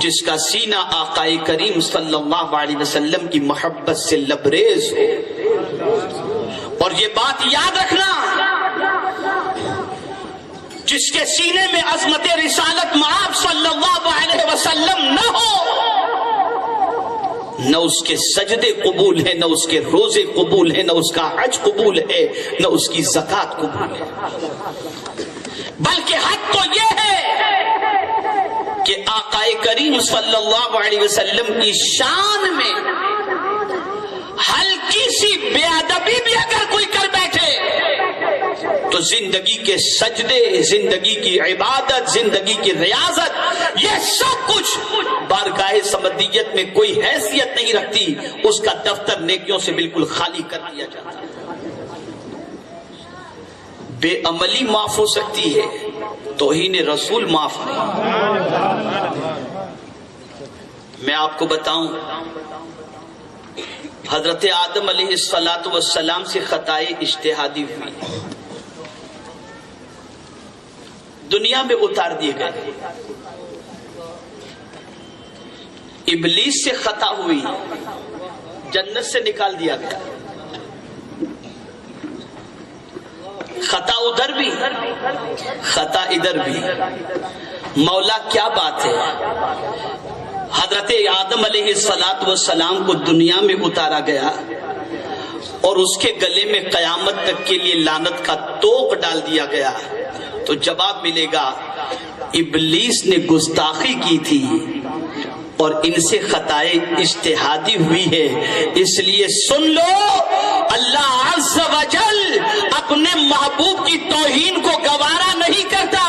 جس کا سینہ آقائے کریم صلی اللہ علیہ وسلم کی محبت سے لبریز ہو. اور یہ بات یاد رکھنا، جس کے سینے میں عظمت رسالت مآب صلی اللہ علیہ وسلم نہ ہو، نہ اس کے سجدے قبول ہے، نہ اس کے روزے قبول ہے، نہ اس کا حج قبول ہے، نہ اس کی زکوٰۃ قبول ہے. بلکہ حق تو یہ ہے کہ آقائے کریم صلی اللہ علیہ وسلم کی شان میں ہلکی سی بے ادبی بھی اگر کوئی کر بیٹھے تو زندگی کے سجدے، زندگی کی عبادت، زندگی کی ریاضت، یہ سب کچھ بارگاہ سمدیت میں کوئی حیثیت نہیں رکھتی. اس کا دفتر نیکیوں سے بالکل خالی کر دیا جاتا ہے. بے عملی معاف ہو سکتی ہے، توہین رسول معاف نہیں. میں آپ کو بتاؤں، حضرت آدم علیہ السلام سے خطائے اجتہادی ہوئی، دنیا میں اتار دیے گئے. ابلیس سے خطا ہوئی، جنت سے نکال دیا گیا. خطا ادھر بھی، خطا ادھر بھی. مولا کیا بات ہے، حضرت آدم علیہ السلام کو دنیا میں اتارا گیا اور اس کے گلے میں قیامت تک کے لیے لعنت کا توق ڈال دیا گیا. تو جواب ملے گا ابلیس نے گستاخی کی تھی اور ان سے خطائے اجتہادی ہوئی ہے. اس لیے سن لو، اللہ عز و جل اپنے محبوب کی توہین کو گوارا نہیں کرتا.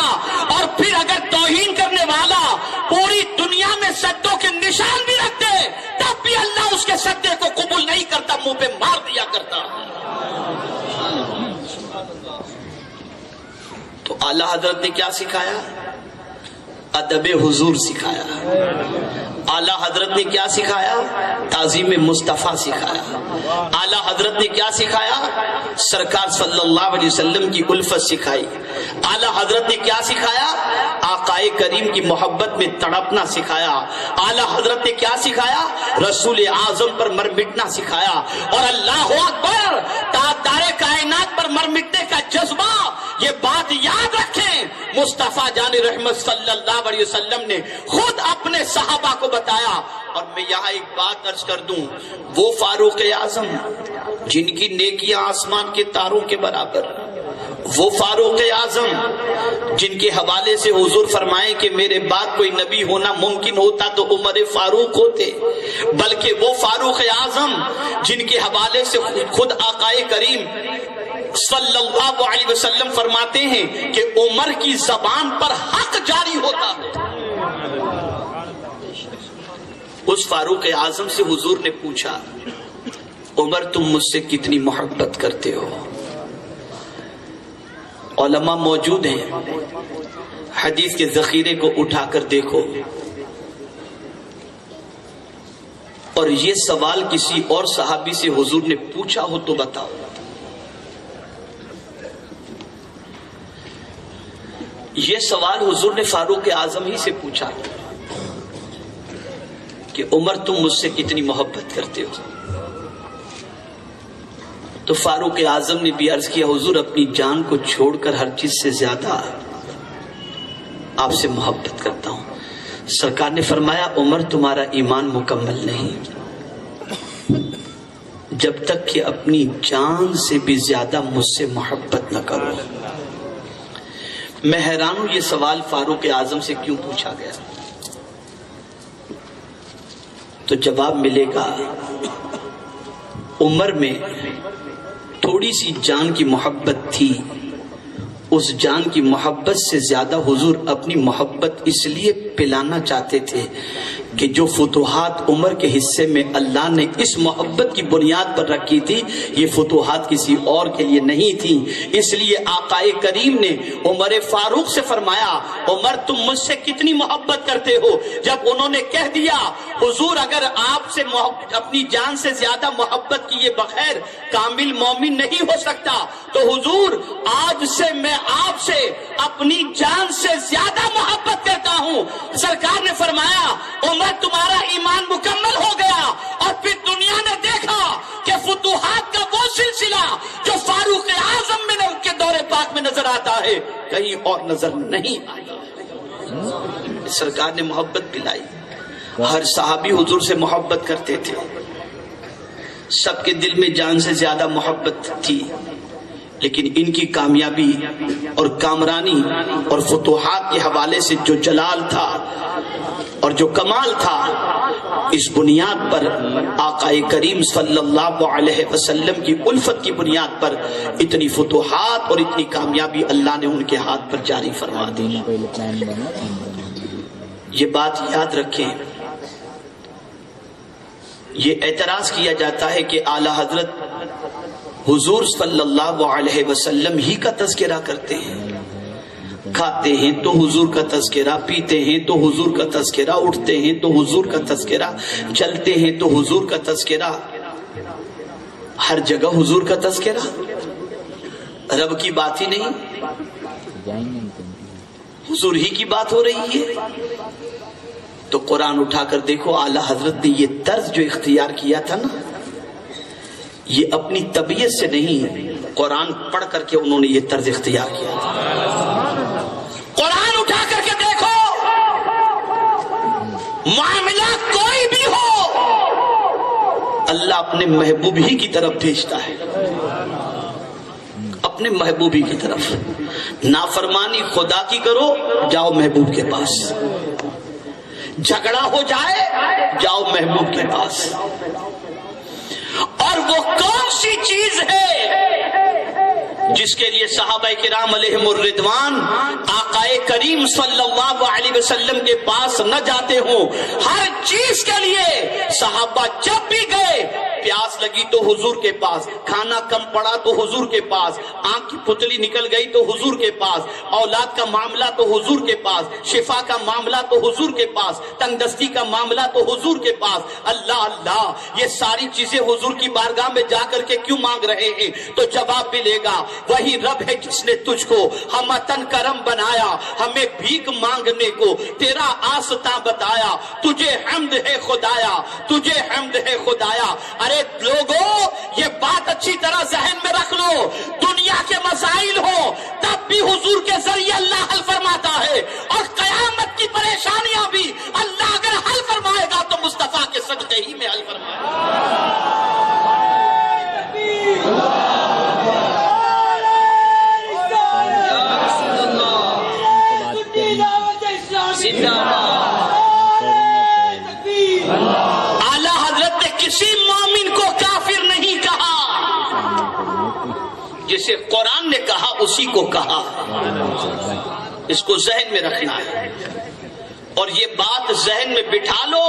اور پھر اگر توہین کرنے والا پوری دنیا میں سجدوں کے نشان بھی رکھتے تب بھی اللہ اس کے سجدے کو قبول نہیں کرتا، منہ پہ مار دیا کرتا. تو اعلی حضرت نے کیا سکھایا؟ ادب حضور سکھایا. اعلی حضرت نے کیا سکھایا؟ تعظیم مصطفیٰ سکھایا. اعلی حضرت نے کیا سکھایا؟ سرکار صلی اللہ علیہ وسلم کی الفت سکھائی. اعلی حضرت نے کیا سکھایا؟ آقائے کریم کی محبت میں تڑپنا سکھایا. اعلی حضرت نے کیا سکھایا؟ رسول اعظم پر مر مٹنا سکھایا. اور اللہ اکبر، تاجدار کائنات پر مر مٹنے کا جذبہ، یہ بات یاد رکھیں، مصطفیٰ جان رحمت صلی اللہ علیہ وسلم نے خود اپنے صحابہ کو بتایا. اور میں یہاں ایک بات عرض کر دوں، وہ فاروق اعظم جن کی نیکیاں آسمان کے تاروں کے برابر، وہ فاروق اعظم جن کے حوالے سے حضور فرمائیں کہ میرے بعد کوئی نبی ہونا ممکن ہوتا تو عمر فاروق ہوتے، بلکہ وہ فاروق اعظم جن کے حوالے سے خود آقائے کریم صلی اللہ علیہ وسلم فرماتے ہیں کہ عمر کی زبان پر حق جاری ہوتا ہے. اس فاروق اعظم سے حضور نے پوچھا، عمر تم مجھ سے کتنی محبت کرتے ہو؟ علماء موجود ہیں، حدیث کے ذخیرے کو اٹھا کر دیکھو. اور یہ سوال کسی اور صحابی سے حضور نے پوچھا ہو تو بتاؤ. یہ سوال حضور نے فاروق اعظم ہی سے پوچھا کہ عمر تم مجھ سے کتنی محبت کرتے ہو؟ تو فاروق اعظم نے بھی عرض کیا، حضور اپنی جان کو چھوڑ کر ہر چیز سے زیادہ آپ سے محبت کرتا ہوں. سرکار نے فرمایا، عمر تمہارا ایمان مکمل نہیں جب تک کہ اپنی جان سے بھی زیادہ مجھ سے محبت نہ کرو. میں حیران ہوں یہ سوال فاروق اعظم سے کیوں پوچھا گیا. تو جواب ملے گا، عمر میں تھوڑی سی جان کی محبت تھی. اس جان کی محبت سے زیادہ حضور اپنی محبت اس لیے پلانا چاہتے تھے کہ جو فتوحات عمر کے حصے میں اللہ نے اس محبت کی بنیاد پر رکھی تھی، یہ فتوحات کسی اور کے لیے نہیں تھی. اس لیے آقائے کریم نے عمر فاروق سے فرمایا، عمر تم مجھ سے کتنی محبت کرتے ہو؟ جب انہوں نے کہہ دیا حضور اگر آپ سے اپنی جان سے زیادہ محبت کیے بغیر کامل مومن نہیں ہو سکتا، تو حضور آج سے میں آپ سے اپنی جان سے زیادہ محبت کرتا ہوں. سرکار نے فرمایا عمر تمہارا ایمان مکمل ہو گیا، اور پھر دنیا نے دیکھا کہ فتوحات کا وہ سلسلہ جو فاروق اعظم میں کے دور پاک میں نظر آتا ہے کہیں اور نظر نہیں آیا۔ سرکار نے محبت پلائی، ہر صحابی حضور سے محبت کرتے تھے، سب کے دل میں جان سے زیادہ محبت تھی، لیکن ان کی کامیابی اور کامرانی اور فتوحات کے حوالے سے جو جلال تھا اور جو کمال تھا، اس بنیاد پر آقا کریم صلی اللہ علیہ وسلم کی الفت کی بنیاد پر اتنی فتوحات اور اتنی کامیابی اللہ نے ان کے ہاتھ پر جاری فرما دی۔ یہ بات یاد رکھیں، یہ اعتراض کیا جاتا ہے کہ اعلی حضرت حضور صلی اللہ علیہ وسلم ہی کا تذکرہ کرتے ہیں، کھاتے ہیں تو حضور کا تذکرہ، پیتے ہیں تو حضور کا تذکرہ، اٹھتے ہیں تو حضور کا تذکرہ، چلتے ہیں تو حضور کا تذکرہ، ہر جگہ حضور کا تذکرہ، رب کی بات ہی نہیں، حضور ہی کی بات ہو رہی ہے۔ تو قرآن اٹھا کر دیکھو، اعلی حضرت نے یہ طرز جو اختیار کیا تھا نا، یہ اپنی طبیعت سے نہیں، قرآن پڑھ کر کے انہوں نے یہ طرز اختیار کیا تھا۔ قرآن اٹھا کر کے دیکھو، معاملہ کوئی بھی ہو اللہ اپنے محبوب ہی کی طرف بھیجتا ہے، اپنے محبوب ہی کی طرف۔ نافرمانی خدا کی کرو، جاؤ محبوب کے پاس، جھگڑا ہو جائے جاؤ محبوب کے پاس۔ اور وہ کون سی چیز ہے جس کے لیے صحابہ کرام علیہم الرضوان آقا کریم صلی اللہ علیہ وسلم کے پاس نہ جاتے ہوں؟ ہر چیز کے لیے صحابہ جب بھی گئے، پیاس لگی تو حضور کے پاس، کھانا کم پڑا تو حضور کے پاس، آنکھ کی پتلی نکل گئی تو حضور کے پاس، اولاد کا معاملہ تو حضور کے پاس، شفا کا معاملہ تو حضور کے پاس، تنگ دستی کا معاملہ تو حضور کے پاس۔ اللہ اللہ، یہ ساری چیزیں حضور کی بارگاہ میں جا کر کے کیوں مانگ رہے ہیں؟ تو جواب ملے گا، وہی رب ہے جس نے تجھ کو ہمتن کرم بنایا، ہمیں بھیک مانگنے کو تیرا آستاں بتایا، تجھے حمد ہے خدایا، تجھے حمد ہے خدایا۔ ارے لوگوں، یہ بات اچھی طرح ذہن میں رکھ لو، دنیا کے مسائل ہو تب بھی حضور کے ذریعے اللہ حل فرماتا ہے، اور قیامت کی پریشانیاں بھی اللہ اگر حل فرمائے گا تو مصطفیٰ کے صدقے ہی میں حل فرمائے گا۔ اعلیٰ حضرت نے کسی مومن کو کافر نہیں کہا، جسے قرآن نے کہا اسی کو کہا، اس کو ذہن میں رکھنا ہے، اور یہ بات ذہن میں بٹھا لو۔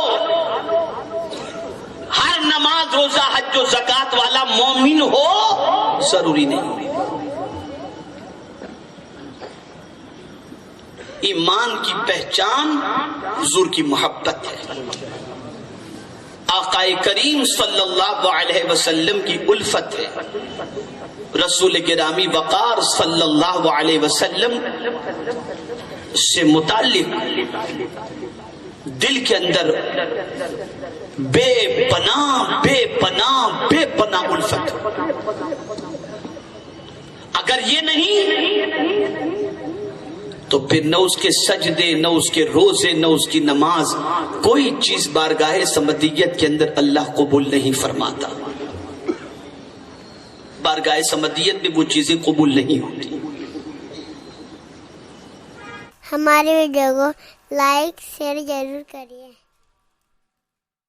ہر نماز روزہ حج و زکات والا مومن ہو ضروری نہیں۔ ایمان کی پہچان حضور کی محبت ہے، آقا کریم صلی اللہ علیہ وسلم کی الفت ہے، رسول گرامی وقار صلی اللہ علیہ وسلم سے متعلق دل کے اندر بے پناہ بے پناہ بے پناہ الفت۔ اگر یہ نہیں تو پھر نہ اس کے سجدے، نہ اس کے روزے، نہ اس کی نماز، کوئی چیز بارگاہ سمدیت کے اندر اللہ قبول نہیں فرماتا۔ بارگاہ سمدیت میں وہ چیزیں قبول نہیں ہوتی۔ ہماری ویڈیو کو لائک شیئر ضرور کریے۔